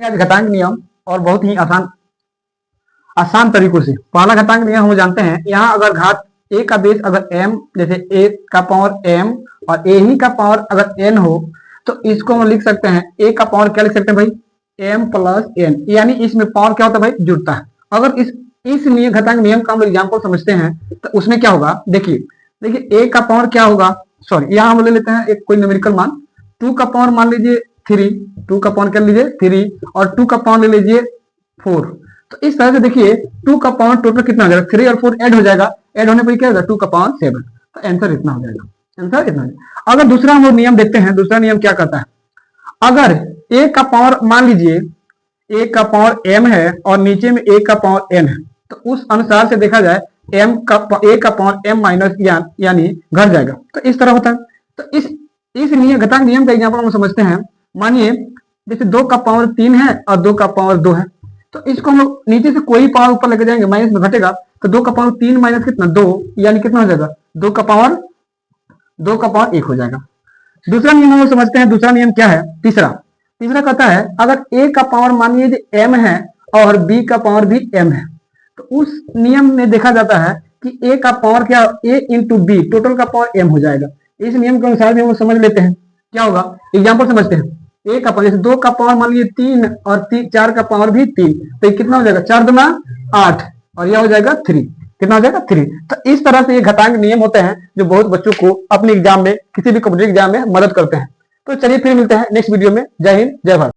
आज घातांक नियम और बहुत ही आसान तरीकों से। पहला घातांक नियम हम जानते हैं, यहाँ अगर घात a का बेस अगर m, जैसे a का पावर m और a ही का पावर अगर n हो, तो इसको हम लिख सकते हैं a का पावर क्या लिख सकते हैं भाई, m प्लस n, यानी इसमें पावर क्या होता है भाई, जुड़ता है। अगर इस घातांक नियम का हम एग्जाम्पल समझते हैं तो उसमें क्या होगा, देखिए a का पावर क्या होगा, सॉरी यहाँ हम ले लेते हैं एक कोई न्यूमेरिकल मान, 2 का पावर मान लीजिए 3, 2 का पावर कर लीजिए 3 और 2 का पावर ले लीजिए 4। तो इस तरह से देखिए 2 का पावर टोटल कितना हो जाएगा, 3 और 4 ऐड हो जाएगा, ऐड होने पर क्या होगा 2 का पावर 7। तो आंसर इतना हो जाएगा, आंसर इतना। अगर दूसरा हम नियम देखते हैं, दूसरा नियम क्या कहता है, अगर a का पावर मान लीजिए a का पावर m है और नीचे में a का पावर n है, तो उस अनुसार से देखा जाए a का पावर m माइनस यानी घट जाएगा। तो इस तरह होता है। तो इस घातांक नियम का एग्जाम्पल हम समझते हैं। मानिए जैसे 2 का पावर 3 है और 2 का पावर 2 है, तो इसको हम लोग नीचे से कोई पावर ऊपर लेके जाएंगे, माइनस में घटेगा, तो 2 का पावर 3 माइनस कितना 2, यानी कितना हो जाएगा 2 का पावर 1 हो जाएगा। दूसरा नियम हम समझते हैं, दूसरा नियम क्या है, तीसरा कहता है अगर a का पावर मान लीजिए m है और b का पावर भी m है, तो उस नियम में देखा जाता है कि a का पावर क्या, a इंटू बी टोटल का पावर m हो जाएगा। इस नियम के अनुसार भी हम समझ लेते हैं क्या होगा, एग्जाम्पल समझते हैं। a का पावर जैसे 2 का पावर मान लीजिए 3 और 4 का पावर भी 3, तो कितना हो जाएगा 4 दूना 8 और यह हो जाएगा 3, कितना हो जाएगा 3। तो इस तरह से ये घातांक नियम होते हैं जो बहुत बच्चों को अपने एग्जाम में, किसी भी कॉम्पिटिटिव एग्जाम में मदद करते हैं। तो चलिए फिर मिलते हैं नेक्स्ट वीडियो में। जय हिंद, जय भारत।